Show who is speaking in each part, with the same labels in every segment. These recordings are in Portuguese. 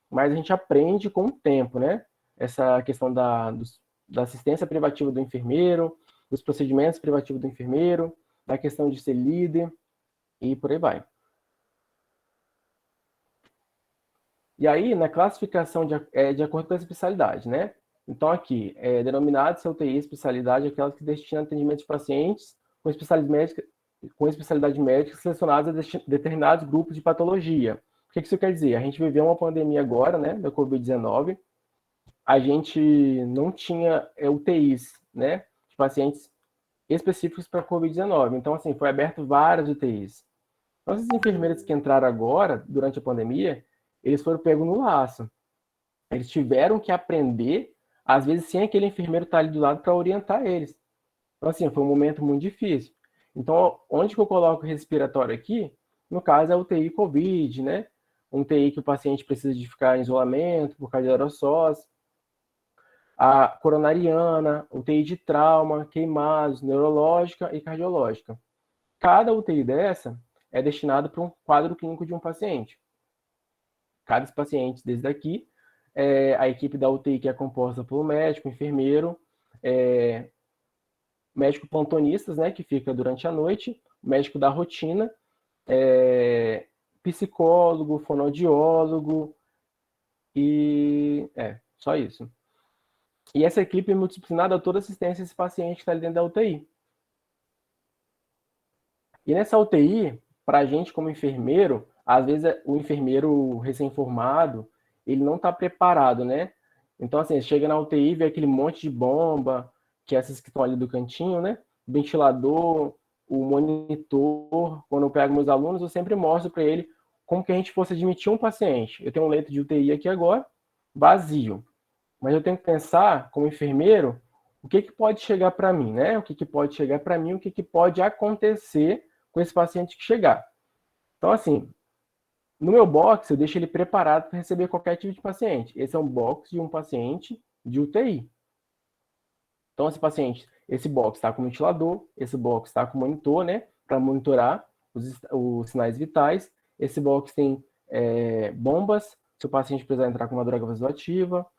Speaker 1: mas a gente aprende com o tempo, né? Essa questão da assistência privativa do enfermeiro, dos procedimentos privativos do enfermeiro, da questão de ser líder e por aí vai. E aí, na classificação de acordo com a especialidade, né? Então, aqui, denominado UTI especialidade, aquelas que destinam atendimento de pacientes com especialidade médica selecionados a determinados grupos de patologia. O que isso quer dizer? A gente viveu uma pandemia agora, né, da Covid-19, a gente não tinha UTIs, né, de pacientes específicos para Covid-19. Então, assim, foi aberto várias UTIs. Então, essas enfermeiras que entraram agora, durante a pandemia, eles foram pegos no laço. Eles tiveram que aprender, às vezes sem aquele enfermeiro estar ali do lado para orientar eles. Então, assim, foi um momento muito difícil. Então, onde que eu coloco o respiratório aqui? No caso, é a UTI COVID, né? Um UTI que o paciente precisa de ficar em isolamento por causa de aerossóis. A coronariana, UTI de trauma, queimados, neurológica e cardiológica. Cada UTI dessa é destinada para um quadro clínico de um paciente. Cada paciente desde aqui, a equipe da UTI que é composta por médico, enfermeiro, médico plantonistas, né, que fica durante a noite, médico da rotina, psicólogo, fonoaudiólogo e só isso. E essa equipe multidisciplinar dá toda assistência a esse paciente que está ali dentro da UTI. E nessa UTI, para a gente como enfermeiro, às vezes o enfermeiro recém-formado, ele não está preparado, né? Então, assim, chega na UTI, vê aquele monte de bomba, que é essas que estão ali do cantinho, né? Ventilador, o monitor. Quando eu pego meus alunos, eu sempre mostro para ele como que a gente fosse admitir um paciente. Eu tenho um leito de UTI aqui agora, vazio. Mas eu tenho que pensar, como enfermeiro, o que pode chegar para mim, né? O que pode chegar para mim, o que pode acontecer com esse paciente que chegar. Então, assim, no meu box, eu deixo ele preparado para receber qualquer tipo de paciente. Esse é um box de um paciente de UTI. Então, esse box está com ventilador, esse box está com monitor, né, para monitorar os sinais vitais. Esse box tem bombas, se o paciente precisar entrar com uma droga vasoativa.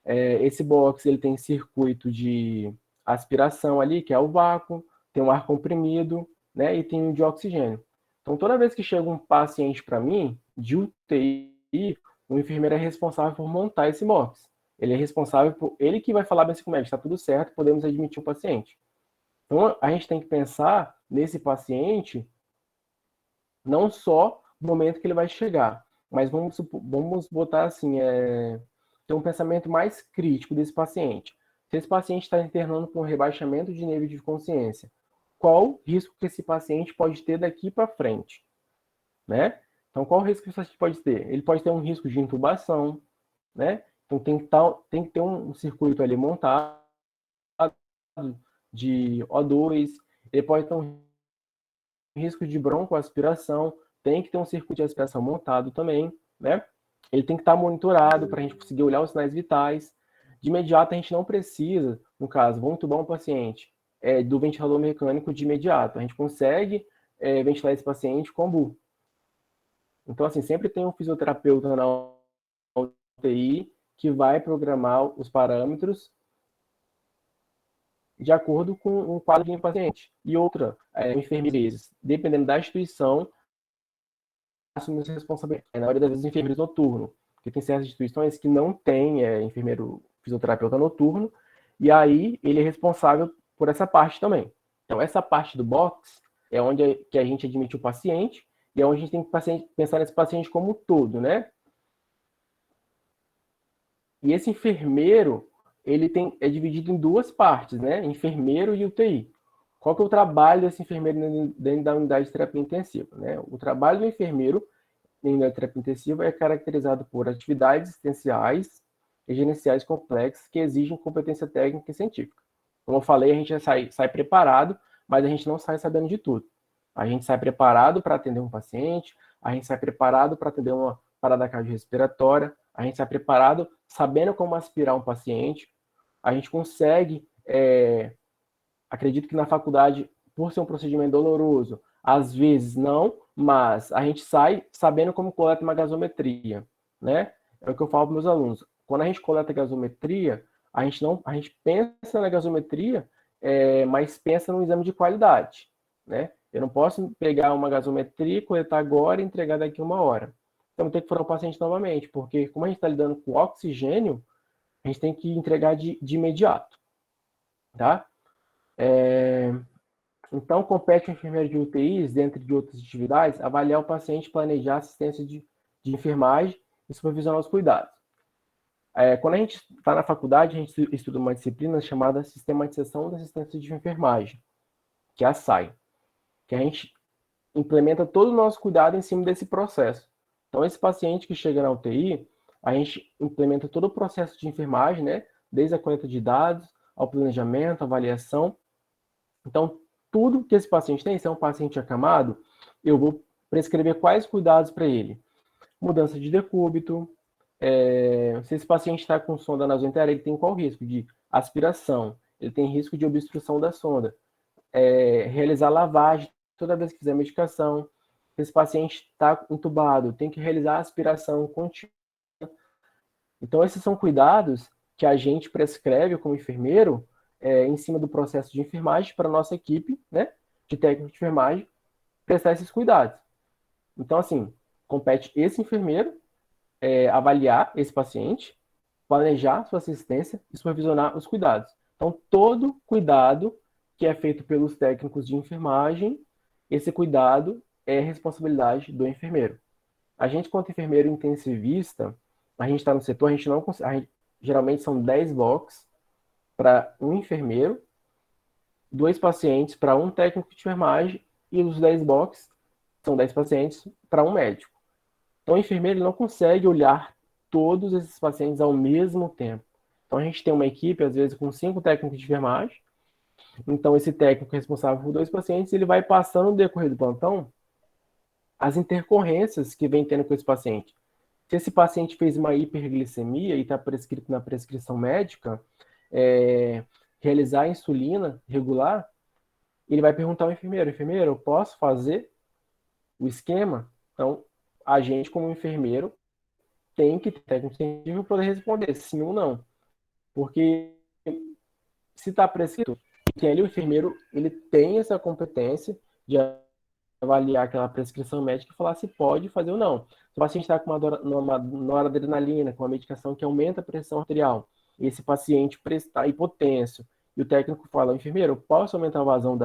Speaker 1: Esse box ele tem circuito de aspiração ali, que é o vácuo, tem um ar comprimido, né, e tem um de oxigênio. Então, toda vez que chega um paciente para mim, de UTI, o enfermeiro é responsável por montar esse box. Ele é responsável por... Ele que vai falar bem assim com o médico, está tudo certo, podemos admitir o paciente. Então, a gente tem que pensar nesse paciente não só no momento que ele vai chegar, mas vamos botar assim, ter um pensamento mais crítico desse paciente. Se esse paciente está internando com um rebaixamento de nível de consciência, qual o risco que esse paciente pode ter daqui para frente, né? Então, qual o risco que esse paciente pode ter? Ele pode ter um risco de intubação, né? Então, tem que ter um circuito ali montado de O2, ele pode ter um risco de broncoaspiração, tem que ter um circuito de aspiração montado também, né? Ele tem que estar monitorado para a gente conseguir olhar os sinais vitais. De imediato, a gente não precisa, no caso, vamos entubar um paciente do ventilador mecânico de imediato. A gente consegue ventilar esse paciente com BU. Então, assim, sempre tem um fisioterapeuta na UTI que vai programar os parâmetros de acordo com um quadro de paciente. E outra, enfermeiros, dependendo da instituição, assume essa responsabilidade. Na maioria das vezes, enfermeiros noturno, porque tem certas instituições que não tem enfermeiro fisioterapeuta noturno, e aí ele é responsável por essa parte também. Então, essa parte do box é onde que a gente admite o paciente, e é onde a gente tem que pensar nesse paciente como um todo, né? E esse enfermeiro, ele é dividido em duas partes, né? Enfermeiro e UTI. Qual que é o trabalho desse enfermeiro dentro da unidade de terapia intensiva, né? O trabalho do enfermeiro em terapia intensiva é caracterizado por atividades existenciais e gerenciais complexas que exigem competência técnica e científica. Como eu falei, a gente já sai preparado, mas a gente não sai sabendo de tudo. A gente sai preparado para atender um paciente, a gente sai preparado para atender uma parada cardiorrespiratória, a gente sai preparado sabendo como aspirar um paciente, a gente consegue, acredito que na faculdade, por ser um procedimento doloroso, às vezes não, mas a gente sai sabendo como coleta uma gasometria. né? É o que eu falo para meus alunos. Quando a gente coleta gasometria, a gente pensa na gasometria, mas pensa no exame de qualidade, né? Eu não posso pegar uma gasometria, coletar agora e entregar daqui a 1 hora. Então, tem que furar o paciente novamente, porque como a gente está lidando com oxigênio, a gente tem que entregar de imediato, tá? Então, compete o enfermeiro de UTIs, dentre de outras atividades, avaliar o paciente, planejar assistência de enfermagem e supervisionar os cuidados. Quando a gente está na faculdade, a gente estuda uma disciplina chamada Sistematização da Assistência de Enfermagem, que é a SAI, que a gente implementa todo o nosso cuidado em cima desse processo. Então, esse paciente que chega na UTI, a gente implementa todo o processo de enfermagem, né? Desde a coleta de dados, ao planejamento, avaliação. Então, tudo que esse paciente tem, se é um paciente acamado, eu vou prescrever quais cuidados para ele. Mudança de decúbito, se esse paciente está com sonda nasoenteral, ele tem qual risco? De aspiração, ele tem risco de obstrução da sonda. Realizar lavagem toda vez que fizer medicação. Se esse paciente está entubado, tem que realizar aspiração contínua. Então, esses são cuidados que a gente prescreve como enfermeiro em cima do processo de enfermagem para a nossa equipe, né, de técnico de enfermagem, prestar esses cuidados. Então, assim, compete esse enfermeiro avaliar esse paciente, planejar sua assistência e supervisionar os cuidados. Então, todo cuidado que é feito pelos técnicos de enfermagem, esse cuidado é responsabilidade do enfermeiro. A gente, quanto enfermeiro intensivista, a gente está no setor, a gente não consegue, geralmente são 10 blocos para um enfermeiro, 2 pacientes para um técnico de enfermagem e os 10 blocos são 10 pacientes para um médico. Então, o enfermeiro não consegue olhar todos esses pacientes ao mesmo tempo. Então, a gente tem uma equipe, às vezes, com 5 técnicos de enfermagem. Então, esse técnico é responsável por 2 pacientes, ele vai passando no decorrer do plantão as intercorrências que vem tendo com esse paciente. Se esse paciente fez uma hiperglicemia e está prescrito na prescrição médica, realizar a insulina regular, ele vai perguntar ao enfermeiro, enfermeiro, eu posso fazer o esquema? Então, a gente, como enfermeiro, tem que ter técnico científico para poder responder sim ou não. Porque se está prescrito, tem ali o enfermeiro, ele tem essa competência de avaliar aquela prescrição médica e falar se pode fazer ou não. Se o paciente está com uma noradrenalina, com uma medicação que aumenta a pressão arterial, e esse paciente está hipotensio, e o técnico fala, enfermeiro, posso aumentar a vazão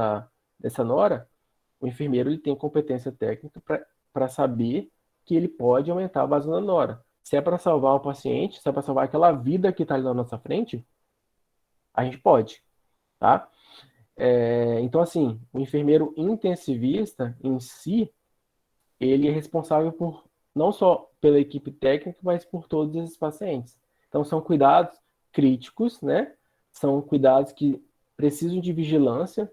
Speaker 1: dessa nora? O enfermeiro ele tem competência técnica para saber que ele pode aumentar a vazão da nora. Se é para salvar o paciente, se é para salvar aquela vida que está ali na nossa frente, a gente pode, tá? Então, assim, o enfermeiro intensivista em si, ele é responsável por não só pela equipe técnica, mas por todos esses pacientes. Então, são cuidados críticos, né? São cuidados que precisam de vigilância.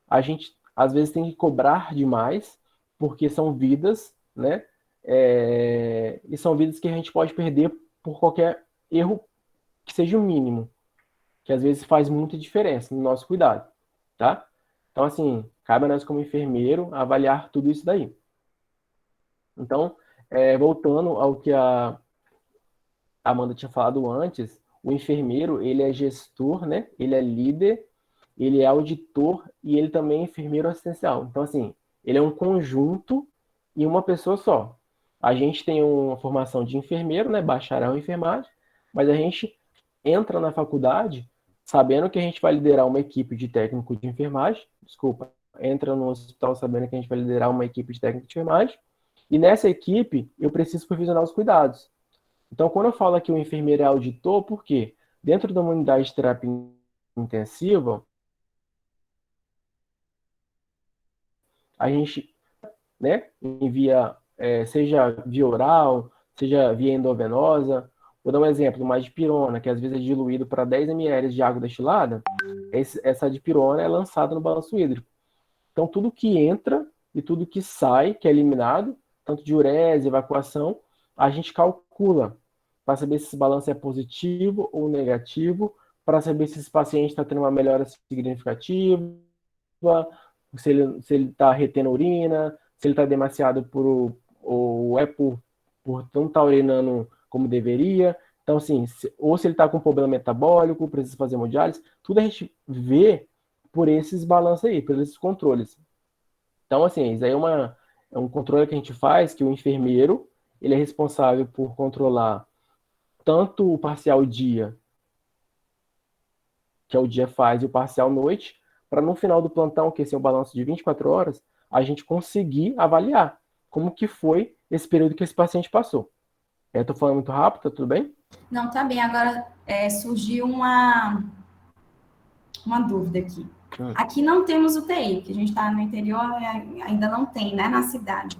Speaker 1: A gente, às vezes, tem que cobrar demais, porque são vidas, né? E são vidas que a gente pode perder por qualquer erro que seja o mínimo, que às vezes faz muita diferença no nosso cuidado, tá? Então, assim, cabe a nós como enfermeiro avaliar tudo isso daí. Então, voltando ao que a Amanda tinha falado antes, o enfermeiro, ele é gestor, né? Ele é líder, ele é auditor e ele também é enfermeiro assistencial. Então, assim, ele é um conjunto e uma pessoa só. A gente tem uma formação de enfermeiro, né? Bacharel em enfermagem, mas a gente entra na faculdade sabendo que a gente vai liderar uma equipe de técnico de enfermagem, desculpa, entra no hospital sabendo que a gente vai liderar uma equipe de técnico de enfermagem, e nessa equipe eu preciso supervisionar os cuidados. Então, quando eu falo que o enfermeiro é auditor, por quê? Dentro da uma unidade de terapia intensiva, a gente, né, envia, seja via oral, seja via endovenosa. Vou dar um exemplo, uma dipirona, que às vezes é diluído para 10 ml de água destilada, essa dipirona é lançada no balanço hídrico. Então, tudo que entra e tudo que sai, que é eliminado, tanto de urese, evacuação, a gente calcula para saber se esse balanço é positivo ou negativo, para saber se esse paciente está tendo uma melhora significativa, se ele está retendo urina, se ele está demasiado ou é por por não estar urinando como deveria. Então, assim, ou se ele está com problema metabólico, precisa fazer hemodiálise, tudo a gente vê por esses balanços aí, por esses controles. Então, assim, isso aí é um controle que a gente faz, que o enfermeiro, ele é responsável por controlar tanto o parcial dia, que é o dia faz, e o parcial noite, para no final do plantão, que esse é o balanço de 24 horas, a gente conseguir avaliar como que foi esse período que esse paciente passou. Estou falando muito rápido, tá tudo bem?
Speaker 2: Não, tá bem. Agora surgiu uma dúvida aqui.
Speaker 1: Hum.
Speaker 2: Aqui não temos UTI, porque a gente está no interior ainda não tem, né, na cidade.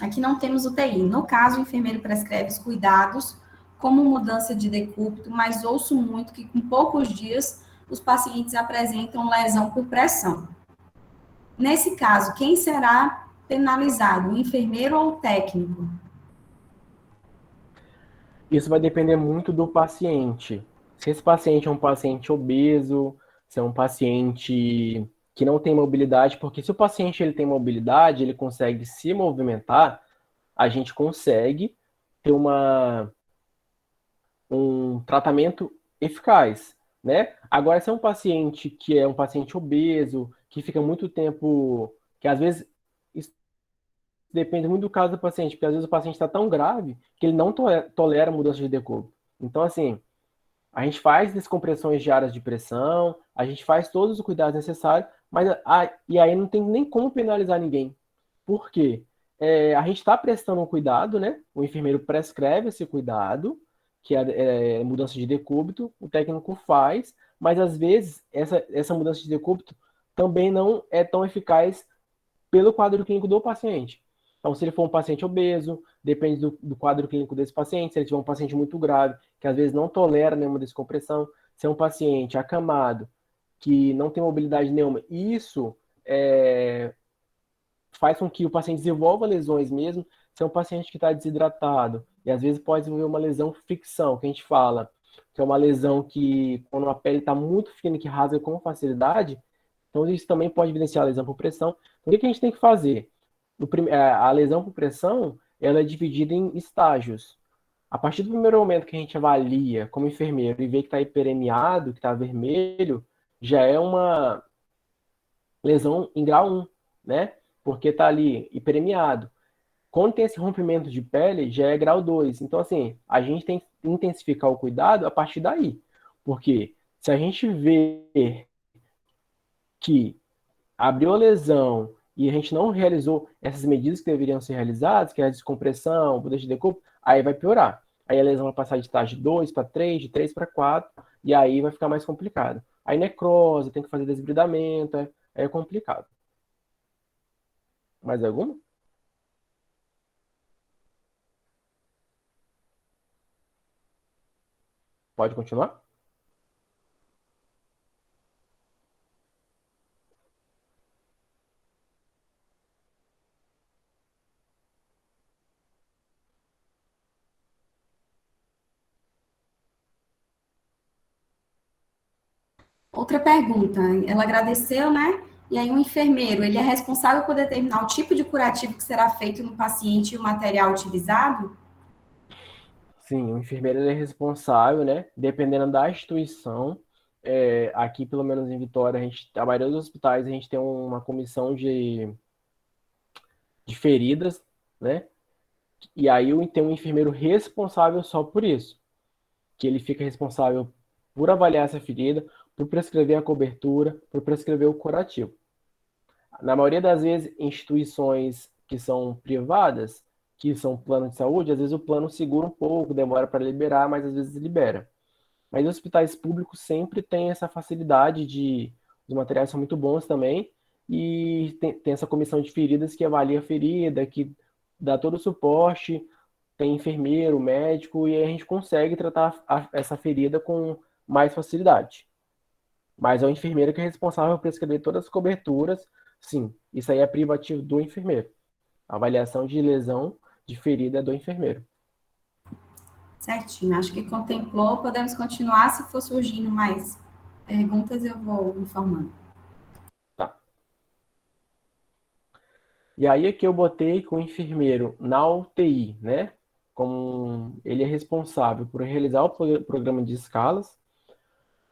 Speaker 2: Aqui não temos UTI. No caso, o enfermeiro prescreve os cuidados, como mudança de decúbito, mas ouço muito que com poucos dias os pacientes apresentam lesão por pressão. Nesse caso, quem será penalizado, o enfermeiro ou o técnico?
Speaker 1: Isso vai depender muito do paciente. Se esse paciente é um paciente obeso, se é um paciente que não tem mobilidade, porque se o paciente ele tem mobilidade, ele consegue se movimentar, a gente consegue ter um tratamento eficaz, né? Agora, se é um paciente que é um paciente obeso, que fica muito tempo, que às vezes isso depende muito do caso do paciente, porque às vezes o paciente está tão grave que ele não tolera mudança de decúbito. Então, assim, a gente faz descompressões diárias de pressão, a gente faz todos os cuidados necessários, mas e aí não tem nem como penalizar ninguém. Por quê? A gente está prestando um cuidado, né? O enfermeiro prescreve esse cuidado, que é mudança de decúbito, o técnico faz, mas às vezes essa mudança de decúbito também não é tão eficaz pelo quadro clínico do paciente. Então, se ele for um paciente obeso, depende do quadro clínico desse paciente. Se ele tiver um paciente muito grave, que às vezes não tolera nenhuma descompressão, se é um paciente acamado, que não tem mobilidade nenhuma, isso faz com que o paciente desenvolva lesões mesmo. Se é um paciente que está desidratado, e às vezes pode desenvolver uma lesão fricção, que a gente fala, que é uma lesão que, quando a pele está muito fina, que rasga com facilidade, então isso também pode evidenciar a lesão por pressão. Então, o que a gente tem que fazer? A lesão por pressão, ela é dividida em estágios. A partir do primeiro momento que a gente avalia como enfermeiro e vê que está hiperemiado, que está vermelho, já é uma lesão em grau 1, né? Porque está ali hiperemiado. Quando tem esse rompimento de pele, já é grau 2. Então, assim, a gente tem que intensificar o cuidado a partir daí. Porque se a gente vê que abriu a lesão e a gente não realizou essas medidas que deveriam ser realizadas, que é a descompressão, poder de decúbito, aí vai piorar. Aí a lesão vai passar de estágio 2 para 3, de 3 para 4, e aí vai ficar mais complicado. Aí necrose, tem que fazer desbridamento, é complicado. Mais alguma? Pode continuar?
Speaker 2: Outra pergunta, ela agradeceu, né? E aí o enfermeiro, ele é responsável por determinar o tipo de curativo que será feito no paciente e o material utilizado?
Speaker 1: Sim, o enfermeiro ele é responsável, né? Dependendo da instituição. Aqui, pelo menos em Vitória, a maioria dos hospitais, a gente tem uma comissão de feridas, né? E aí tem um enfermeiro responsável só por isso, que ele fica responsável por avaliar essa ferida, por prescrever a cobertura, por prescrever o curativo. Na maioria das vezes, instituições que são privadas, que são plano de saúde, às vezes o plano segura um pouco, demora para liberar, mas às vezes libera. Mas os hospitais públicos sempre têm essa facilidade de. Os materiais são muito bons também, e tem essa comissão de feridas que avalia a ferida, que dá todo o suporte, tem enfermeiro, médico, e aí a gente consegue tratar essa ferida com mais facilidade. Mas é o enfermeiro que é responsável por prescrever todas as coberturas. Sim, isso aí é privativo do enfermeiro. A avaliação de lesão de ferida é do enfermeiro.
Speaker 2: Certinho, acho que contemplou. Podemos continuar. Se for surgindo mais perguntas, eu vou informando.
Speaker 1: Tá. E aí aqui eu botei com o enfermeiro na UTI, né? ele é responsável por realizar o programa de escalas,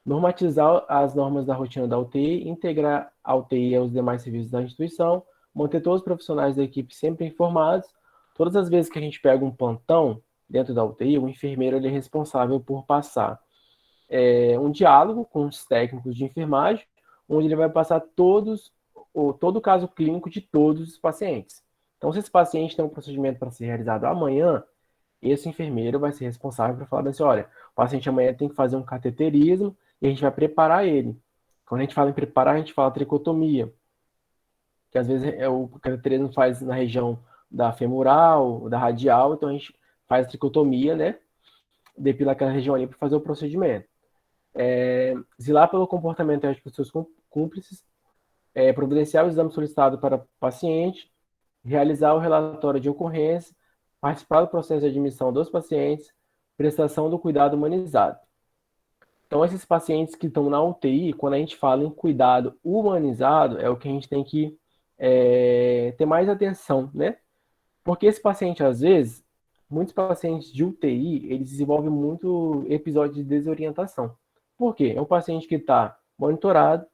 Speaker 1: normatizar as normas da rotina da UTI, integrar a UTI aos demais serviços da instituição, manter todos os profissionais da equipe sempre informados. Todas as vezes que a gente pega um plantão dentro da UTI, o enfermeiro ele é responsável por passar um diálogo com os técnicos de enfermagem, onde ele vai passar todo o caso clínico de todos os pacientes. Então, se esse paciente tem um procedimento para ser realizado amanhã, esse enfermeiro vai ser responsável por falar assim, olha, o paciente amanhã tem que fazer um cateterismo e a gente vai preparar ele. Quando a gente fala em preparar, a gente fala tricotomia, que às vezes o cateterismo faz na região da femoral, da radial, então a gente faz tricotomia, né? Depila aquela região ali para fazer o procedimento. Zelar pelo comportamento ético dos seus cúmplices, providenciar o exame solicitado para o paciente, realizar o relatório de ocorrência, participar do processo de admissão dos pacientes, prestação do cuidado humanizado. Então, esses pacientes que estão na UTI, quando a gente fala em cuidado humanizado, é o que a gente tem que ter mais atenção, né? Porque esse paciente, às vezes, muitos pacientes de UTI, eles desenvolvem muito episódio de desorientação. Por quê? É um paciente que está monitorado,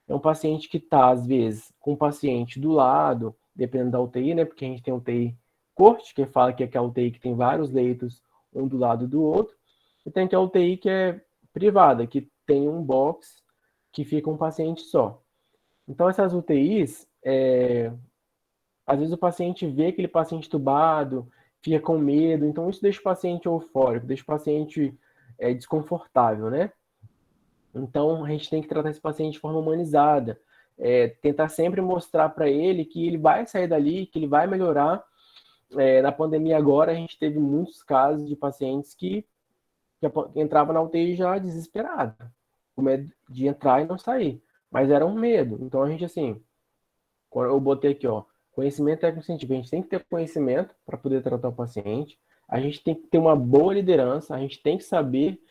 Speaker 1: é um paciente que está, às vezes, com o paciente do lado, dependendo da UTI, né? Porque a gente tem UTI corte, que fala que é aquela UTI que tem vários leitos, um do lado do outro, e tem aquela UTI que é privada, que tem um box que fica um paciente só. Então, essas UTIs, às vezes o paciente vê aquele paciente tubado, fica com medo, então isso deixa o paciente eufórico, deixa o paciente desconfortável, né? Então, a gente tem que tratar esse paciente de forma humanizada, tentar sempre mostrar para ele que ele vai sair dali, que ele vai melhorar. Na pandemia agora, a gente teve muitos casos de pacientes que entravam na UTI já desesperado, com medo de entrar e não sair, mas era um medo. Então, a gente, assim, eu botei aqui, ó, conhecimento técnico-científico. A gente tem que ter conhecimento para poder tratar o paciente, a gente tem que ter uma boa liderança, a gente tem que saber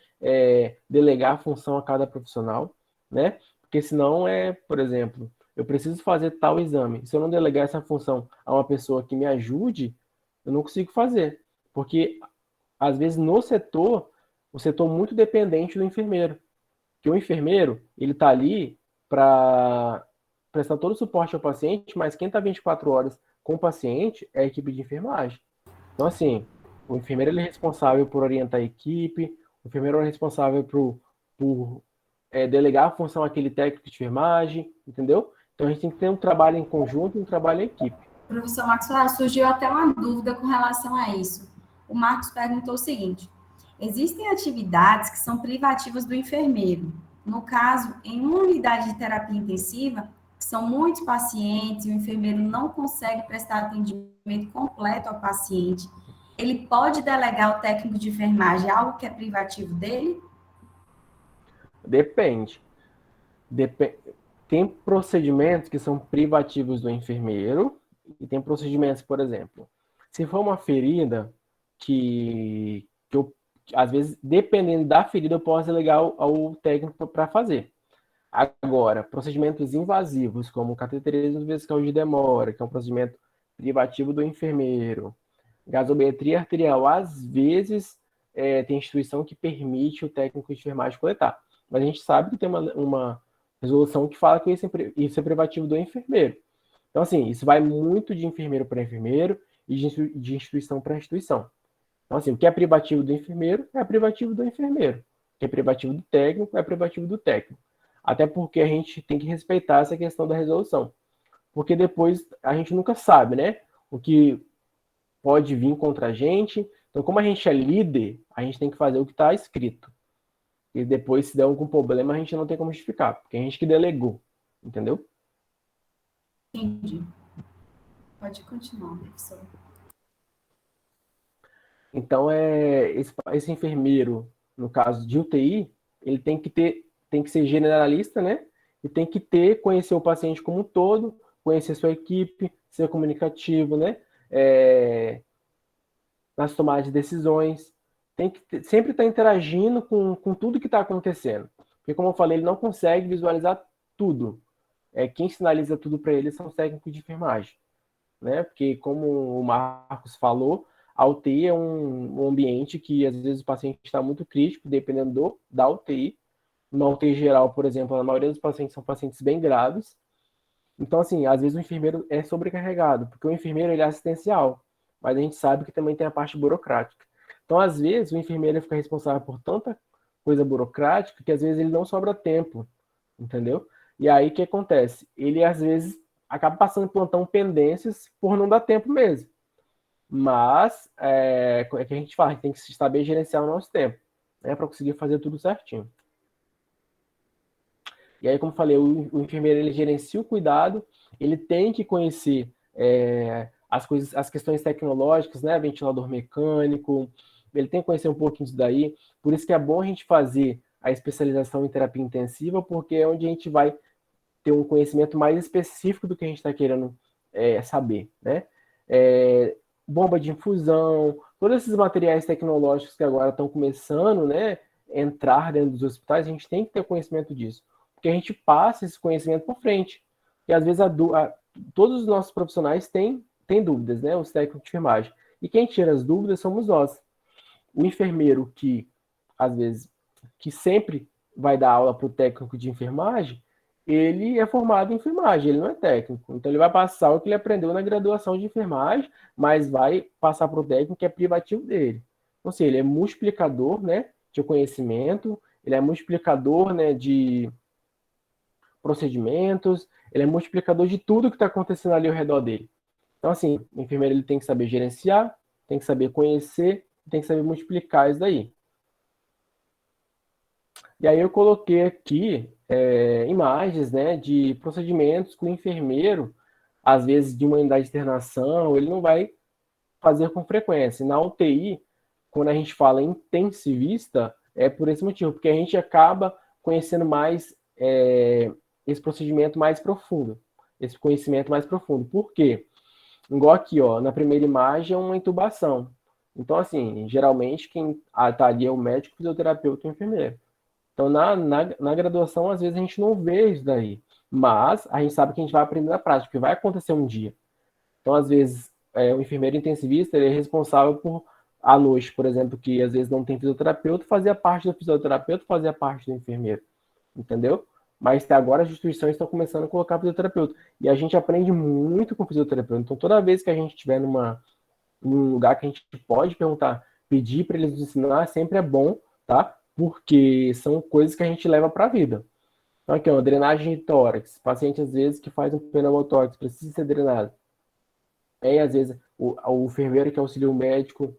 Speaker 1: delegar a função a cada profissional, né? Porque senão por exemplo, eu preciso fazer tal exame. Se eu não delegar essa função a uma pessoa que me ajude, eu não consigo fazer. Porque, às vezes, no setor, o setor muito dependente do enfermeiro. Que o enfermeiro, ele está ali para prestar todo o suporte ao paciente, mas quem está 24 horas com o paciente é a equipe de enfermagem. Então, assim, o enfermeiro ele é responsável por orientar a equipe, o enfermeiro é responsável por delegar a função àquele técnico de enfermagem, entendeu? Então, a gente tem que ter um trabalho em conjunto e um trabalho em equipe.
Speaker 2: Professor Maxwell, surgiu até uma dúvida com relação a isso. O Marcos perguntou o seguinte: existem atividades que são privativas do enfermeiro. No caso, em uma unidade de terapia intensiva, que são muitos pacientes e o enfermeiro não consegue prestar atendimento completo ao paciente, ele pode delegar ao técnico de enfermagem algo que é privativo dele?
Speaker 1: Depende. Tem procedimentos que são privativos do enfermeiro e tem procedimentos, por exemplo, se for uma ferida que eu, às vezes, dependendo da ferida, eu posso delegar ao técnico para fazer. Agora, procedimentos invasivos, como cateterismo vesical de demora, que é um procedimento privativo do enfermeiro, gasometria arterial, às vezes, tem instituição que permite o técnico de enfermagem coletar. Mas a gente sabe que tem uma resolução que fala que isso é privativo do enfermeiro. Então, assim, isso vai muito de enfermeiro para enfermeiro e de instituição para instituição. Então, assim, o que é privativo do enfermeiro é privativo do enfermeiro. O que é privativo do técnico é privativo do técnico. Até porque a gente tem que respeitar essa questão da resolução. Porque depois a gente nunca sabe, né? O que pode vir contra a gente. Então, como a gente é líder, a gente tem que fazer o que está escrito. E depois, se der algum problema, a gente não tem como justificar, porque a gente que delegou. Entendeu?
Speaker 2: Entendi. Pode continuar, professor.
Speaker 1: Então, esse enfermeiro, no caso de UTI, ele tem que ser generalista, né? E tem que conhecer o paciente como um todo, conhecer sua equipe, ser comunicativo, né? Nas tomadas de decisões. Tem que sempre estar interagindo com tudo que está acontecendo. Porque, como eu falei, ele não consegue visualizar tudo. Quem sinaliza tudo para ele são os técnicos de enfermagem, né? Porque, como o Marcos falou, A UTI é um ambiente que, às vezes, o paciente está muito crítico, dependendo da UTI. Na UTI geral, por exemplo, a maioria dos pacientes são pacientes bem graves. Então, assim, às vezes o enfermeiro é sobrecarregado, porque o enfermeiro ele é assistencial, mas a gente sabe que também tem a parte burocrática. Então, às vezes, o enfermeiro fica responsável por tanta coisa burocrática que às vezes ele não sobra tempo, entendeu? E aí o que acontece? Ele às vezes acaba passando plantão pendências por não dar tempo mesmo. Mas é que a gente fala, a gente tem que saber gerenciar o nosso tempo, né, para conseguir fazer tudo certinho. E aí, como eu falei, o enfermeiro ele gerencia o cuidado, ele tem que conhecer as coisas, as questões tecnológicas, né, ventilador mecânico, ele tem que conhecer um pouquinho disso daí. Por isso que é bom a gente fazer a especialização em terapia intensiva, porque é onde a gente vai ter um conhecimento mais específico do que a gente está querendo saber, né? Bomba de infusão, todos esses materiais tecnológicos que agora estão começando, né, entrar dentro dos hospitais, a gente tem que ter conhecimento disso, porque a gente passa esse conhecimento para frente. E às vezes todos os nossos profissionais têm dúvidas, né, os técnicos de enfermagem. E quem tira as dúvidas somos nós. O enfermeiro que, às vezes, que sempre vai dar aula para o técnico de enfermagem, ele é formado em enfermagem, ele não é técnico. Então, ele vai passar o que ele aprendeu na graduação de enfermagem, mas vai passar para o técnico que é privativo dele. Ou seja, ele é multiplicador, né, de conhecimento, ele é multiplicador, né, de procedimentos, ele é multiplicador de tudo que está acontecendo ali ao redor dele. Então, assim, o enfermeiro ele tem que saber gerenciar, tem que saber conhecer, tem que saber multiplicar isso daí. E aí eu coloquei aqui imagens, né, de procedimentos que o enfermeiro, às vezes de uma unidade de internação, ele não vai fazer com frequência. Na UTI, quando a gente fala intensivista, é por esse motivo, porque a gente acaba conhecendo mais esse procedimento mais profundo, esse conhecimento mais profundo. Por quê? Igual aqui, ó, na primeira imagem é uma intubação. Então, assim, geralmente quem está ali é o médico, o fisioterapeuta e o enfermeiro. Então, na graduação, às vezes a gente não vê isso daí, mas a gente sabe que a gente vai aprender na prática, que vai acontecer um dia. Então, às vezes, o enfermeiro intensivista ele é responsável por, à noite, por exemplo, que às vezes não tem fisioterapeuta, fazer a parte do fisioterapeuta, fazer a parte do enfermeiro, entendeu? Mas até agora as instituições estão começando a colocar fisioterapeuta. E a gente aprende muito com fisioterapeuta. Então, toda vez que a gente estiver num lugar que a gente pode perguntar, pedir para eles nos ensinar, sempre é bom, tá? Porque são coisas que a gente leva para a vida. Então, aqui, ó, drenagem de tórax. Paciente, às vezes, que faz um pneumotórax, precisa ser drenado. Às vezes, o enfermeiro que auxilia o médico,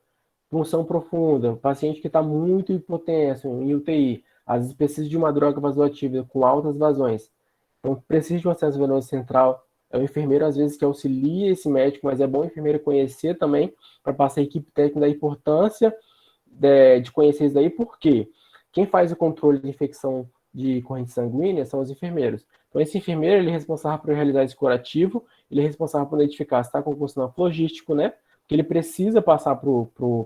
Speaker 1: punção profunda, paciente que está muito hipotenso, em UTI, às vezes precisa de uma droga vasoativa com altas vazões. Então, precisa de um acesso venoso central. É o enfermeiro, às vezes, que auxilia esse médico, mas é bom o enfermeiro conhecer também, para passar a equipe técnica da importância de conhecer isso daí, porque quem faz o controle de infecção de corrente sanguínea são os enfermeiros. Então, esse enfermeiro ele é responsável por realizar esse curativo, ele é responsável por identificar se está com funcional flogístico, né? Que ele precisa passar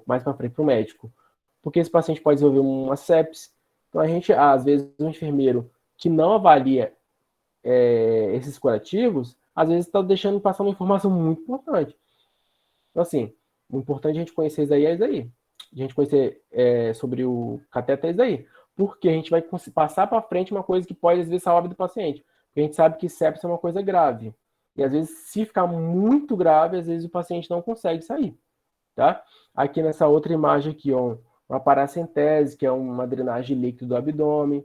Speaker 1: mais para frente para o médico, porque esse paciente pode desenvolver uma sepse. Então, a gente, às vezes, um enfermeiro que não avalia esses curativos, às vezes está deixando passar uma informação muito importante. Então, assim, o importante a gente conhecer isso aí é isso aí. A gente conhecer sobre o cateter é isso aí. Porque a gente vai passar para frente uma coisa que pode, às vezes, salvar a vida do paciente. Porque a gente sabe que sepsis é uma coisa grave. E, às vezes, se ficar muito grave, às vezes o paciente não consegue sair. Tá? Aqui nessa outra imagem aqui, ó, uma paracentese, que é uma drenagem líquida do abdômen.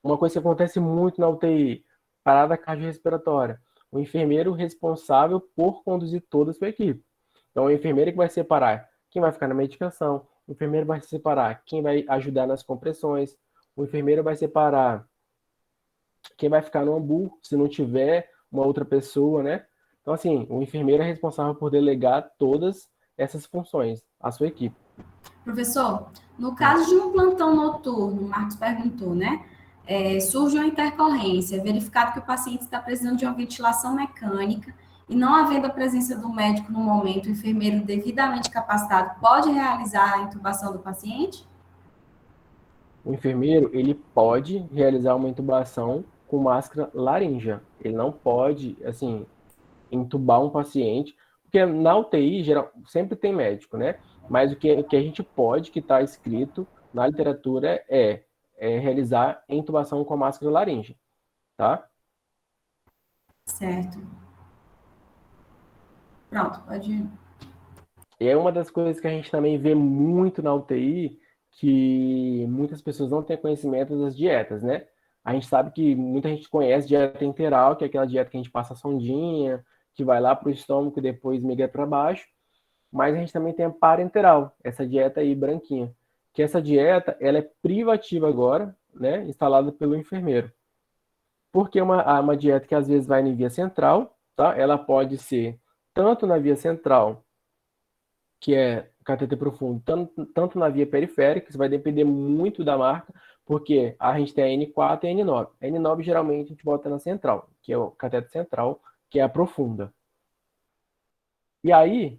Speaker 1: Uma coisa que acontece muito na UTI, parada cardiorrespiratória. O enfermeiro responsável por conduzir toda a sua equipe. Então, o enfermeiro que vai separar quem vai ficar na medicação, o enfermeiro vai separar quem vai ajudar nas compressões, o enfermeiro vai separar quem vai ficar no ambu, se não tiver uma outra pessoa, né? Então, assim, o enfermeiro é responsável por delegar todas essas funções à sua equipe.
Speaker 2: Professor, no caso de um plantão noturno, o Marcos perguntou, né? Surge uma intercorrência, verificado que o paciente está precisando de uma ventilação mecânica e não havendo a presença do médico no momento, o enfermeiro devidamente capacitado pode realizar a intubação do paciente?
Speaker 1: O enfermeiro, ele pode realizar uma intubação com máscara laríngea. Ele não pode, assim, entubar um paciente, porque Porque na UTI, sempre tem médico, né? Mas o que a gente pode, que está escrito na literatura, é realizar intubação com máscara laríngea, tá?
Speaker 2: Certo. Pronto, pode ir.
Speaker 1: E é uma das coisas que a gente também vê muito na UTI, que muitas pessoas não têm conhecimento das dietas, né? A gente sabe que muita gente conhece dieta enteral, que é aquela dieta que a gente passa a sondinha, que vai lá para o estômago e depois migra para baixo. Mas a gente também tem a parenteral, essa dieta aí branquinha. Que essa dieta, ela é privativa agora, né? Instalada pelo enfermeiro. Porque é uma dieta que às vezes vai em via central, tá? Ela pode ser tanto na via central, que é cateter profundo, tanto na via periférica, isso vai depender muito da marca, porque a gente tem a N4 e a N9. A N9 geralmente a gente bota na central, que é o cateter central, que é a profunda. E aí,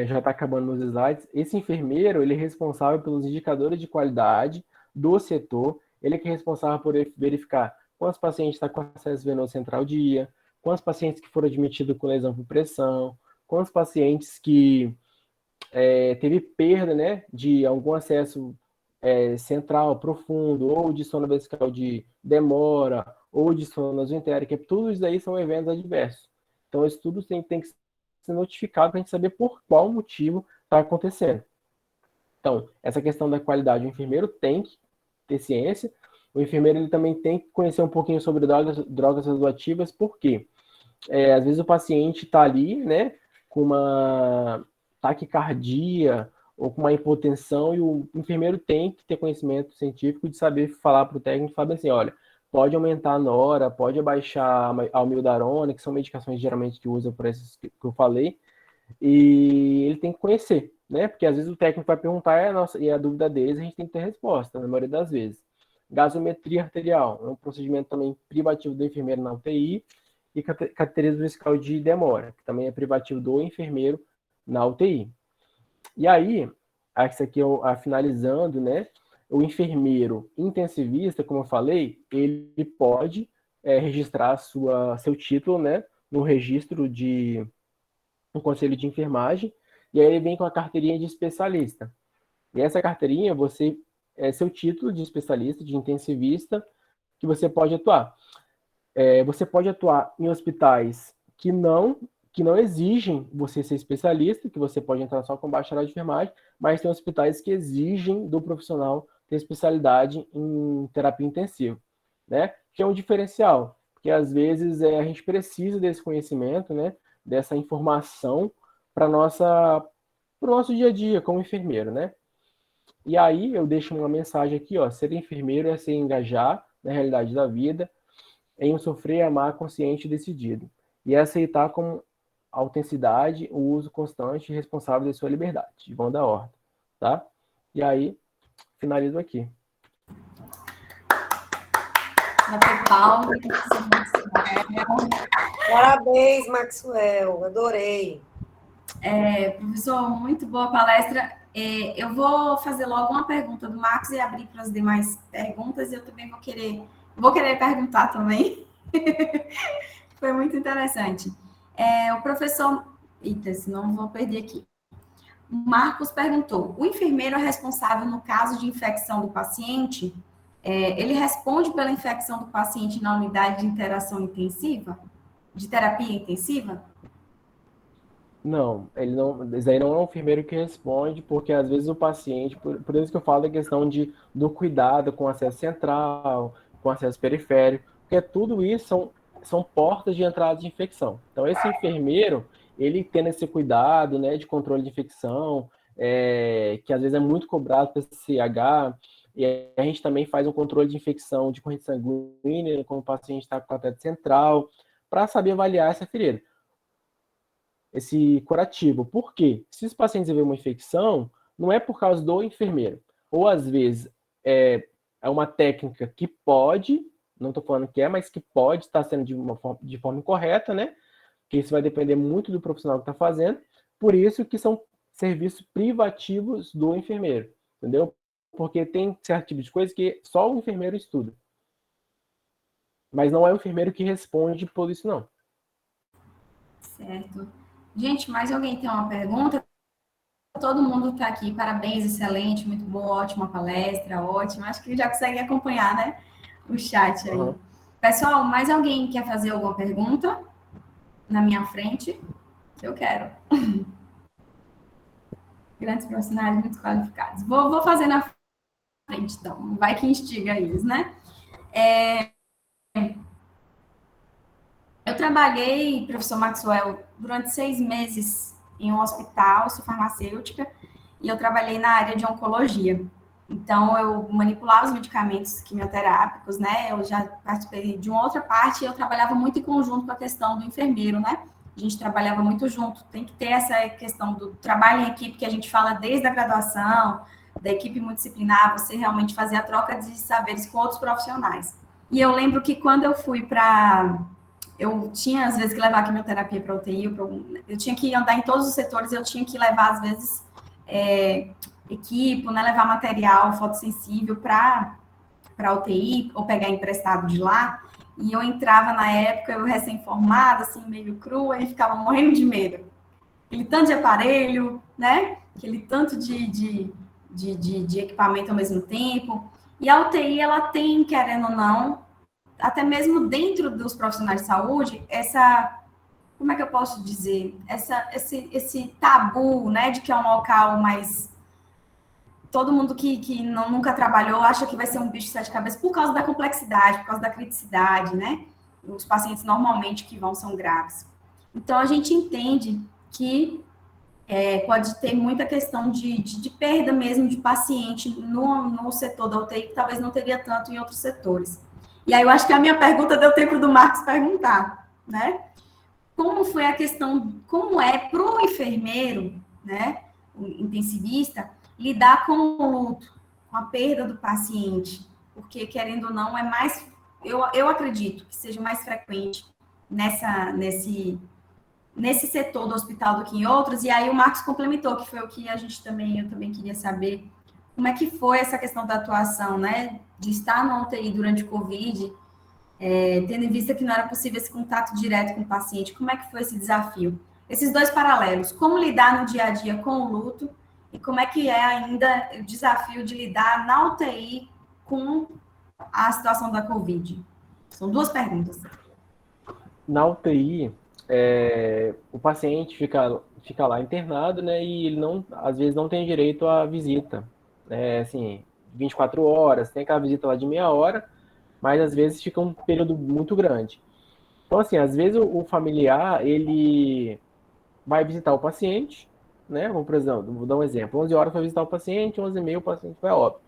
Speaker 1: já está acabando nos slides, esse enfermeiro, ele é responsável pelos indicadores de qualidade do setor, ele que é responsável por verificar quantos pacientes estão com acesso venoso central dia, quantos pacientes que foram admitidos com lesão por pressão, quantos pacientes que teve perda, né, de algum acesso central, profundo, ou de sono vesical de demora, ou de sono nasoentérica, tudo isso aí são eventos adversos. Então, isso tudo tem que ser notificado para a gente saber por qual motivo está acontecendo. Então, essa questão da qualidade, o enfermeiro tem que ter ciência, o enfermeiro ele também tem que conhecer um pouquinho sobre drogas radioativas, porque às vezes o paciente está ali, né, com uma taquicardia ou com uma hipotensão e o enfermeiro tem que ter conhecimento científico de saber falar para o técnico, saber assim, olha, pode aumentar a nora, pode abaixar a almildarona, que são medicações geralmente que usa por esses que eu falei, e ele tem que conhecer, né? Porque às vezes o técnico vai perguntar e a dúvida deles a gente tem que ter resposta, na maioria das vezes. Gasometria arterial é um procedimento também privativo do enfermeiro na UTI, e cateterismo vesical de demora, que também é privativo do enfermeiro na UTI. E aí, isso aqui finalizando, né? O enfermeiro intensivista, como eu falei, ele pode registrar seu título, né? No registro no conselho de enfermagem, e aí ele vem com a carteirinha de especialista. E essa carteirinha, é seu título de especialista, de intensivista, que você pode atuar. Você pode atuar em hospitais que não exigem você ser especialista, que você pode entrar só com bacharel de enfermagem, mas tem hospitais que exigem do profissional ter especialidade em terapia intensiva, né? Que é um diferencial, porque às vezes a gente precisa desse conhecimento, né? Dessa informação para o nosso dia a dia como enfermeiro, né? E aí eu deixo uma mensagem aqui, ó, ser enfermeiro é se engajar na realidade da vida, em sofrer e amar consciente e decidido, e aceitar com autenticidade o uso constante e responsável de sua liberdade. Ivão da Horta, tá? E aí, finalizo aqui.
Speaker 3: Parabéns, Maxwell, adorei.
Speaker 2: Professor, muito boa palestra. Eu vou fazer logo uma pergunta do Marcos e abrir para as demais perguntas, e eu também vou querer perguntar também. Foi muito interessante. O professor... Eita, senão vou perder aqui. O Marcos perguntou, o enfermeiro é responsável no caso de infecção do paciente? Ele responde pela infecção do paciente na unidade de interação intensiva? De terapia intensiva?
Speaker 1: Não, esse aí não é um enfermeiro que responde, porque às vezes o paciente, por isso que eu falo da questão do cuidado com acesso central, com acesso periférico, porque tudo isso são portas de entrada de infecção. Então, esse enfermeiro, ele tendo esse cuidado, né, de controle de infecção, que às vezes é muito cobrado para CH, e a gente também faz um controle de infecção de corrente sanguínea, quando o paciente está com cateter central, para saber avaliar essa ferida, esse curativo. Por quê? Se os pacientes tiverem uma infecção, não é por causa do enfermeiro. Ou às vezes é uma técnica que pode, não estou falando que é, mas que pode estar sendo de forma incorreta, né? Que isso vai depender muito do profissional que está fazendo. Por isso que são serviços privativos do enfermeiro, entendeu? Porque tem certo tipo de coisa que só o enfermeiro estuda. Mas não é o enfermeiro que responde por isso, não.
Speaker 2: Certo. Gente, mais alguém tem uma pergunta? Todo mundo está aqui, parabéns, excelente, muito boa, ótima palestra, ótima. Acho que já consegue acompanhar, né, o chat aí.
Speaker 1: Uhum.
Speaker 2: Pessoal, mais alguém quer fazer alguma pergunta na minha frente? Eu quero. Grandes profissionais muito qualificados. Vou fazer na frente, então. Vai que instiga eles, né? Eu trabalhei, professor Maxwell, durante 6 meses em um hospital, sou farmacêutica, e eu trabalhei na área de oncologia. Então, eu manipulava os medicamentos quimioterápicos, né? Eu já participei de uma outra parte e eu trabalhava muito em conjunto com a questão do enfermeiro, né? A gente trabalhava muito junto. Tem que ter essa questão do trabalho em equipe que a gente fala desde a graduação, da equipe multidisciplinar, você realmente fazer a troca de saberes com outros profissionais. E eu lembro que quando eu fui para eu tinha, às vezes, que levar quimioterapia para UTI, eu tinha que andar em todos os setores, eu tinha que levar, às vezes, equipe, né, levar material fotossensível para UTI, ou pegar emprestado de lá, e eu entrava na época, eu recém-formada, assim, meio crua, e ficava morrendo de medo. Aquele tanto de aparelho, né, aquele tanto de equipamento ao mesmo tempo, e a UTI, ela tem, querendo ou não, até mesmo dentro dos profissionais de saúde, como é que eu posso dizer? Esse tabu, né, de que é um local mais. Todo mundo que nunca trabalhou acha que vai ser um bicho de sete cabeças por causa da complexidade, por causa da criticidade, né? Os pacientes normalmente que vão são graves. Então, a gente entende que pode ter muita questão de perda mesmo de paciente no setor da UTI, que talvez não teria tanto em outros setores. E aí eu acho que a minha pergunta deu tempo do Marcos perguntar, né? Como foi a questão, como é para o enfermeiro, né, o intensivista, lidar com o luto, com a perda do paciente, porque, querendo ou não, é mais, eu acredito que seja mais frequente nesse setor do hospital do que em outros, e aí o Marcos complementou, que foi o que eu também queria saber, como é que foi essa questão da atuação, né, de estar no UTI durante o Covid, tendo em vista que não era possível esse contato direto com o paciente, como é que foi esse desafio? Esses dois paralelos, como lidar no dia a dia com o luto e como é que é ainda o desafio de lidar na UTI com a situação da Covid? São duas perguntas.
Speaker 1: Na UTI, o paciente fica lá internado, né? E ele não, às vezes não tem direito à visita. Assim, 24 horas, tem aquela visita lá de meia hora, mas às vezes fica um período muito grande. Então, assim, às vezes o familiar, ele vai visitar o paciente, né? Vamos, por exemplo, vou dar um exemplo. 11 horas vai visitar o paciente, 11h30 o paciente vai a óbito.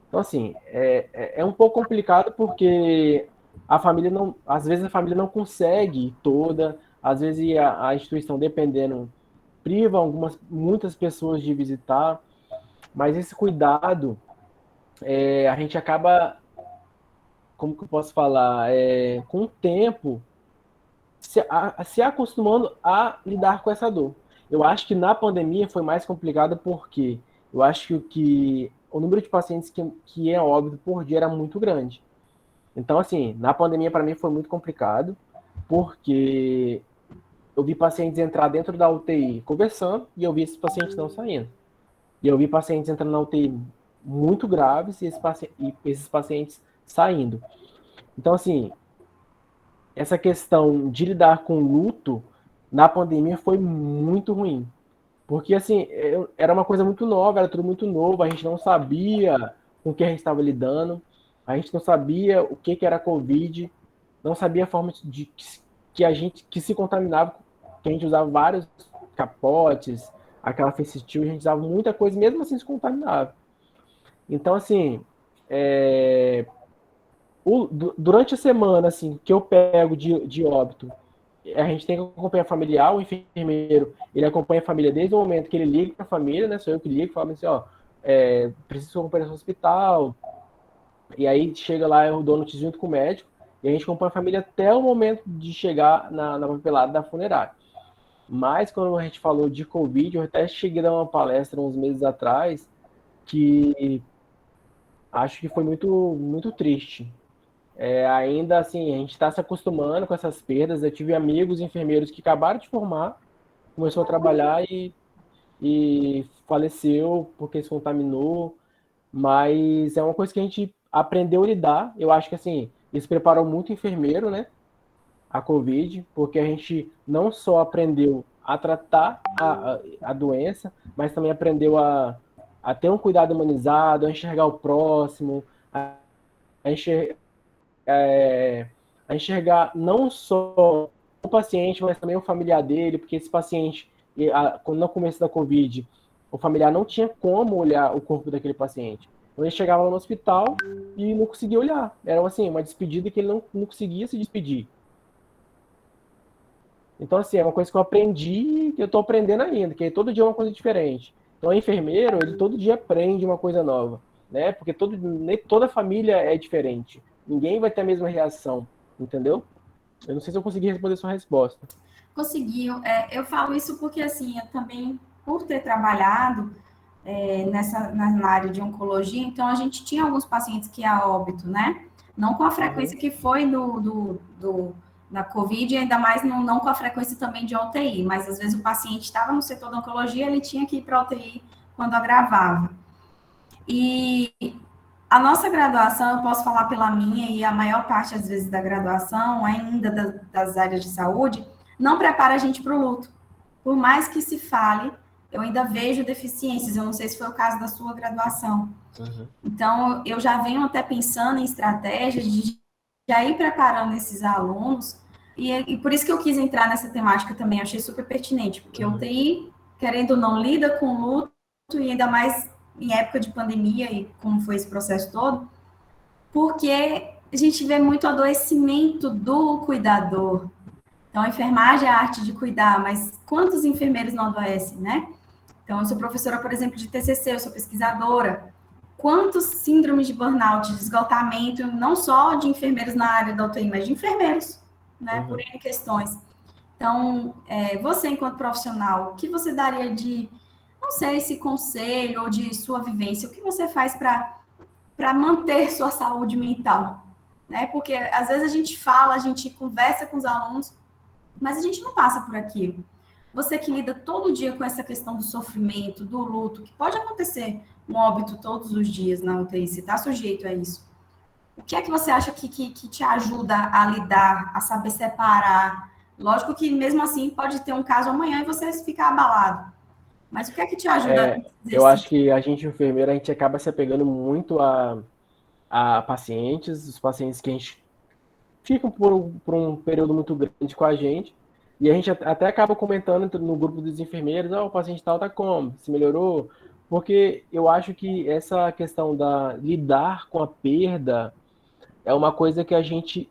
Speaker 1: Então, assim, é um pouco complicado porque a família não, às vezes a família não consegue ir toda, às vezes a instituição, dependendo, priva muitas pessoas de visitar, mas esse cuidado, a gente acaba, como que eu posso falar, com o tempo, se acostumando a lidar com essa dor. Eu acho que na pandemia foi mais complicado porque eu acho que o número de pacientes que é óbito por dia era muito grande. Então, assim, na pandemia para mim foi muito complicado, porque eu vi pacientes entrar dentro da UTI conversando e eu vi esses pacientes não saindo. E eu vi pacientes entrando na UTI muito graves e esses pacientes saindo. Então, assim, essa questão de lidar com luto na pandemia foi muito ruim. Porque, assim, era uma coisa muito nova, era tudo muito novo, a gente não sabia com o que a gente estava lidando, a gente não sabia o que era Covid, não sabia a forma de que se contaminava, que a gente usava vários capotes, aquela face shield, a gente usava muita coisa, mesmo assim se contaminava. Então, assim, durante a semana, assim, que eu pego de óbito, a gente tem que acompanhar familiar, o enfermeiro, ele acompanha a família desde o momento que ele liga para a família, né? Sou eu que ligo, falo assim, ó, preciso acompanhar no hospital, e aí chega lá, eu dou notícia junto com o médico, e a gente acompanha a família até o momento de chegar na papelada da funerária. Mas quando a gente falou de Covid, eu até cheguei a dar uma palestra uns meses atrás, que acho que foi muito, muito triste. Ainda assim, a gente está se acostumando com essas perdas. Eu tive amigos enfermeiros que acabaram de formar, começou a trabalhar e faleceu porque se contaminou. Mas é uma coisa que a gente aprendeu a lidar. Eu acho que assim, isso preparou muito o enfermeiro, né? A Covid, porque a gente não só aprendeu a tratar a doença, mas também aprendeu a ter um cuidado humanizado, a enxergar o próximo, a enxergar, a enxergar não só o paciente, mas também o familiar dele, porque esse paciente, no começo da Covid, o familiar não tinha como olhar o corpo daquele paciente. Então ele chegava no hospital e não conseguia olhar. Era assim, uma despedida que ele não conseguia se despedir. Então, assim, é uma coisa que eu aprendi, que eu estou aprendendo ainda, que todo dia é uma coisa diferente. Então, o enfermeiro, ele todo dia aprende uma coisa nova, né? Porque nem toda família é diferente. Ninguém vai ter a mesma reação, entendeu? Eu não sei se eu consegui responder sua resposta.
Speaker 2: Conseguiu. Eu falo isso porque, assim, eu também, por ter trabalhado na área de oncologia, então a gente tinha alguns pacientes que a óbito, né? Não com a frequência que foi da Covid, e ainda mais não com a frequência também de UTI, mas às vezes o paciente estava no setor da oncologia, ele tinha que ir para a UTI quando agravava. E a nossa graduação, eu posso falar pela minha, e a maior parte, às vezes, da graduação, ainda das áreas de saúde, não prepara a gente para o luto. Por mais que se fale, eu ainda vejo deficiências. Eu não sei se foi o caso da sua graduação.
Speaker 1: Uhum.
Speaker 2: Então, eu já venho até pensando em estratégias de já ir preparando esses alunos, e por isso que eu quis entrar nessa temática também, achei super pertinente, porque o TI, querendo ou não, lida com luto, e ainda mais em época de pandemia, e como foi esse processo todo, porque a gente vê muito adoecimento do cuidador. Então, a enfermagem é a arte de cuidar, mas quantos enfermeiros não adoecem, né? Então, eu sou professora, por exemplo, de TCC, eu sou pesquisadora. Quantos síndromes de burnout, de esgotamento, não só de enfermeiros na área da UTI, mas de enfermeiros, né? Por N questões. Então, você, enquanto profissional, o que você daria de, não sei, esse conselho ou de sua vivência? O que você faz para manter sua saúde mental? Né? Porque, às vezes, a gente fala, a gente conversa com os alunos, mas a gente não passa por aquilo. Você que lida todo dia com essa questão do sofrimento, do luto, que pode acontecer um óbito todos os dias na UTI, você está sujeito a isso. O que é que você acha que te ajuda a lidar, a saber separar? Lógico que mesmo assim pode ter um caso amanhã e você ficar abalado. Mas o que é que te ajuda a dizer
Speaker 1: Eu
Speaker 2: assim?
Speaker 1: acho que a gente, enfermeiro, a gente acaba se apegando muito a pacientes, os pacientes que a gente ficam por um período muito grande com a gente, e a gente até acaba comentando no grupo dos enfermeiros, o paciente tal tá como? Se melhorou? Porque eu acho que essa questão da lidar com a perda é uma coisa que a gente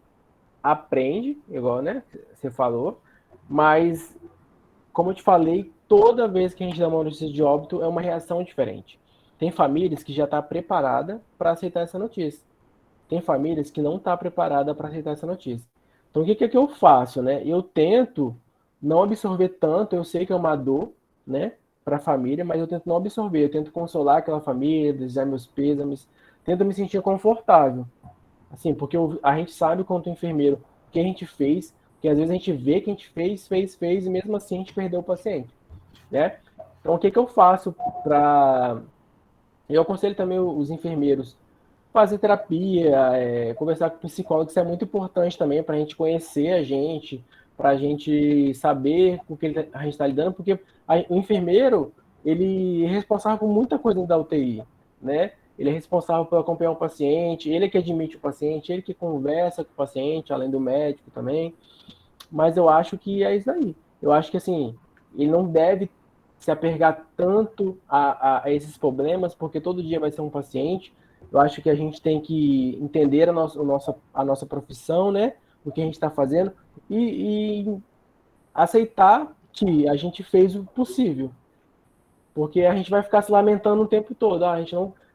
Speaker 1: aprende, igual, né, você falou, mas, como eu te falei, toda vez que a gente dá uma notícia de óbito é uma reação diferente. Tem famílias que já estão preparadas para aceitar essa notícia. Tem famílias que não estão preparadas para aceitar essa notícia. Então, o que é que eu faço, né? Eu tento não absorver tanto, eu sei que é uma dor, né, para a família, mas eu tento não absorver, eu tento consolar aquela família, desejar meus pêsames, tento me sentir confortável. Assim, porque a gente sabe quanto enfermeiro, o que a gente fez, porque às vezes a gente vê que a gente fez, e mesmo assim a gente perdeu o paciente, né? Então, o que é que eu faço para... Eu aconselho também os enfermeiros fazer terapia, conversar com o psicólogo, isso é muito importante também para a gente conhecer a gente, para a gente saber com o que a gente está lidando, porque o enfermeiro, ele é responsável por muita coisa da UTI, né? Ele é responsável por acompanhar o paciente, ele é que admite o paciente, ele que conversa com o paciente, além do médico também. Mas eu acho que é isso aí. Eu acho que, assim, ele não deve se apegar tanto a esses problemas, porque todo dia vai ser um paciente. Eu acho que a gente tem que entender a nossa profissão, né? O que a gente está fazendo e aceitar que a gente fez o possível. Porque a gente vai ficar se lamentando o tempo todo. A gente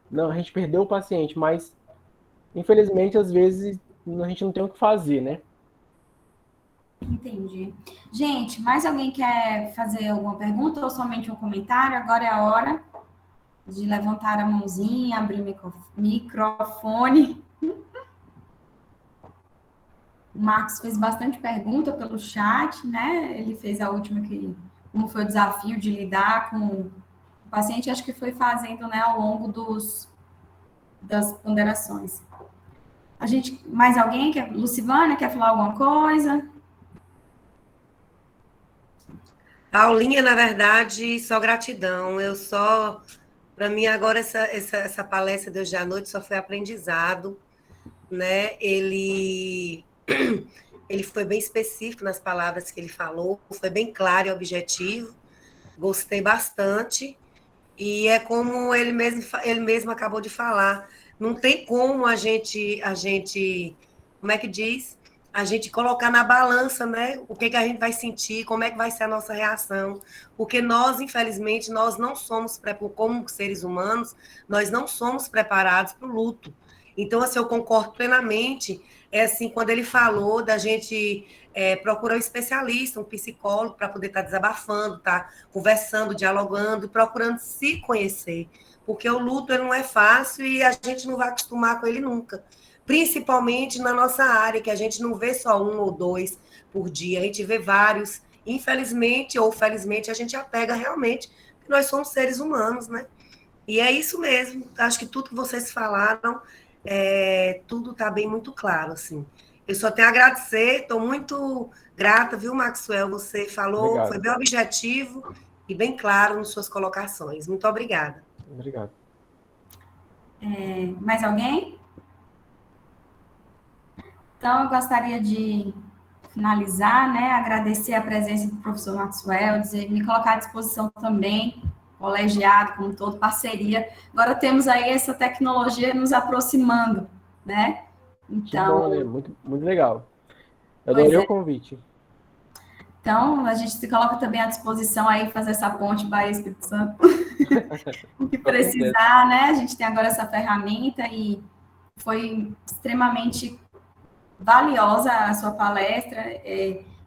Speaker 1: não, a gente perdeu o paciente, mas infelizmente, às vezes, a gente não tem o que fazer, né?
Speaker 2: Entendi. Gente, mais alguém quer fazer alguma pergunta ou somente um comentário? Agora é a hora de levantar a mãozinha, abrir o microfone. O Marcos fez bastante pergunta pelo chat, né? Ele fez a última que como foi o desafio de lidar com o paciente, acho que foi fazendo, né, ao longo das ponderações. Mais alguém? Lucivânia, quer falar alguma coisa?
Speaker 3: Paulinha, na verdade, só gratidão. Para mim, agora, essa palestra de hoje à noite só foi aprendizado, né? Ele foi bem específico nas palavras que ele falou, foi bem claro e objetivo, gostei bastante. E é como ele mesmo acabou de falar, não tem como como é que diz? A gente colocar na balança, né? O que a gente vai sentir, como é que vai ser a nossa reação. Porque nós, infelizmente, nós não somos, como seres humanos, nós não somos preparados para o luto. Então, assim, eu concordo plenamente. É assim, quando ele falou da gente procurar um especialista, um psicólogo, para poder estar desabafando, estar conversando, dialogando, procurando se conhecer. Porque o luto ele não é fácil e a gente não vai acostumar com ele nunca. Principalmente na nossa área, que a gente não vê só um ou dois por dia, a gente vê vários. Infelizmente ou felizmente, a gente apega realmente, porque nós somos seres humanos, né? E é isso mesmo. Acho que tudo que vocês falaram, tudo está bem muito claro, assim. Eu só tenho a agradecer, estou muito grata, viu, Maxwell? Você falou, foi
Speaker 1: Obrigado.
Speaker 3: bem objetivo e bem claro nas suas colocações. Muito obrigada.
Speaker 1: Obrigado.
Speaker 2: Mais alguém? Então, eu gostaria de finalizar, né? Agradecer a presença do professor Maxwell, me colocar à disposição também, colegiado, como todo, parceria. Agora temos aí essa tecnologia nos aproximando, né?
Speaker 1: Que bom, né?
Speaker 2: Então,
Speaker 1: Muito, muito legal. Eu
Speaker 2: pois
Speaker 1: adorei
Speaker 2: é.
Speaker 1: o convite.
Speaker 2: Então, a gente se coloca também à disposição aí, fazer essa ponte Bahia-Espírito Santo. O que
Speaker 1: Com certeza.
Speaker 2: precisar, né? A gente tem agora essa ferramenta e foi extremamente valiosa a sua palestra.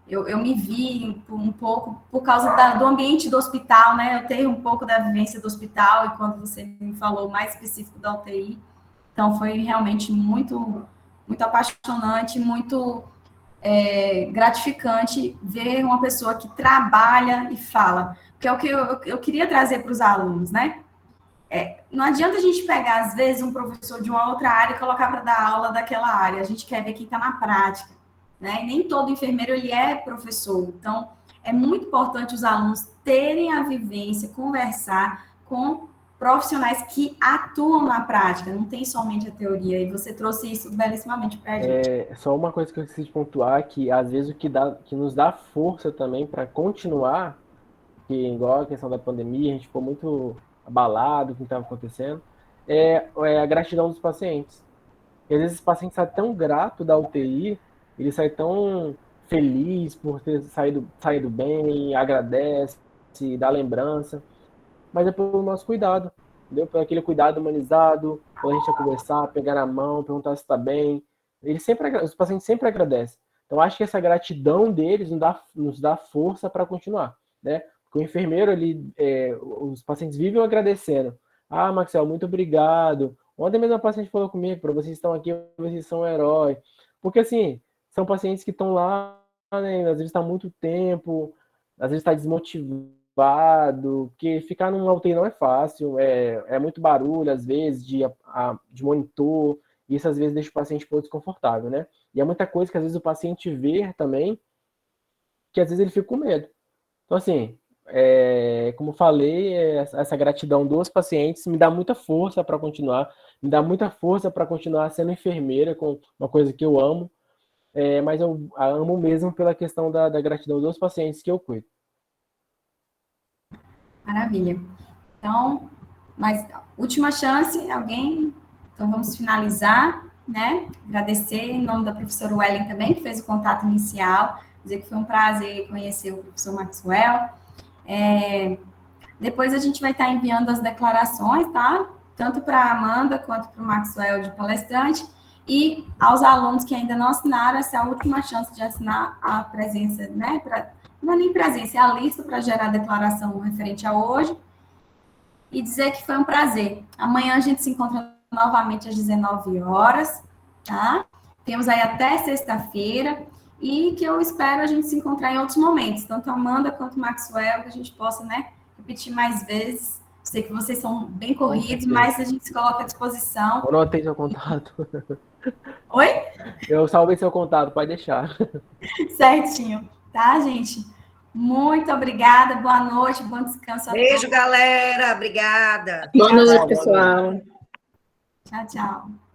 Speaker 2: Eu me vi um pouco por causa do ambiente do hospital, né? Eu tenho um pouco da vivência do hospital e quando você me falou mais específico da UTI, então foi realmente muito, muito apaixonante, muito gratificante ver uma pessoa que trabalha e fala, que é o que eu queria trazer para os alunos, né? Não adianta a gente pegar, às vezes, um professor de uma outra área e colocar para dar aula daquela área. A gente quer ver quem está na prática, né? E nem todo enfermeiro ele é professor. Então, é muito importante os alunos terem a vivência, conversar com profissionais que atuam na prática, não tem somente a teoria. E você trouxe isso belíssimamente para a gente.
Speaker 1: Só uma coisa que eu esqueci de pontuar, que às vezes que nos dá força também para continuar, que igual a questão da pandemia, a gente ficou muito abalado com o que estava acontecendo, é a gratidão dos pacientes. E às vezes o paciente sai tão grato da UTI, ele sai tão feliz por ter saído bem, agradece, dá lembrança, mas é pelo nosso cuidado, entendeu? Por aquele cuidado humanizado, quando a gente vai conversar, pegar na mão, perguntar se está bem. Os pacientes sempre agradecem. Então, acho que essa gratidão deles nos dá força para continuar, né? Porque o enfermeiro, os pacientes vivem agradecendo. Ah, Maxwell, muito obrigado. Ontem mesmo a paciente falou comigo, para vocês estão aqui, vocês são um herói. Porque, assim, são pacientes que estão lá, né, às vezes está muito tempo, às vezes está desmotivado, porque ficar numa UTI não é fácil, é muito barulho, às vezes, de monitor, e isso às vezes deixa o paciente um pouco desconfortável, né? E é muita coisa que às vezes o paciente vê também, que às vezes ele fica com medo. Então, assim, como eu falei, essa gratidão dos pacientes me dá muita força para continuar, me dá muita força para continuar sendo enfermeira, com uma coisa que eu amo, mas eu amo mesmo pela questão da gratidão dos pacientes que eu cuido.
Speaker 2: Maravilha. Então, mas última chance, alguém? Então, vamos finalizar, né? Agradecer em nome da professora Wellen também, que fez o contato inicial, dizer que foi um prazer conhecer o professor Maxwell. Depois a gente vai estar enviando as declarações, tá? Tanto para a Amanda quanto para o Maxwell de palestrante. E aos alunos que ainda não assinaram, essa é a última chance de assinar a presença, né? Não é nem presença, é a lista para gerar a declaração referente a hoje. E dizer que foi um prazer. Amanhã a gente se encontra novamente às 19 horas, tá? Temos aí até sexta-feira. e que eu espero a gente se encontrar em outros momentos, tanto a Amanda quanto o Maxwell, que a gente possa, né, repetir mais vezes. Sei que vocês são bem corridos, mas a gente se coloca à disposição.
Speaker 1: Eu anotei seu contato.
Speaker 2: Oi?
Speaker 1: Eu salvei seu contato, pode deixar.
Speaker 2: Certinho, tá, gente? Muito obrigada, boa noite, bom descanso a todos.
Speaker 3: Beijo, galera. Obrigada.
Speaker 4: Boa noite,
Speaker 1: Tchau,
Speaker 4: pessoal.
Speaker 2: Tchau, tchau.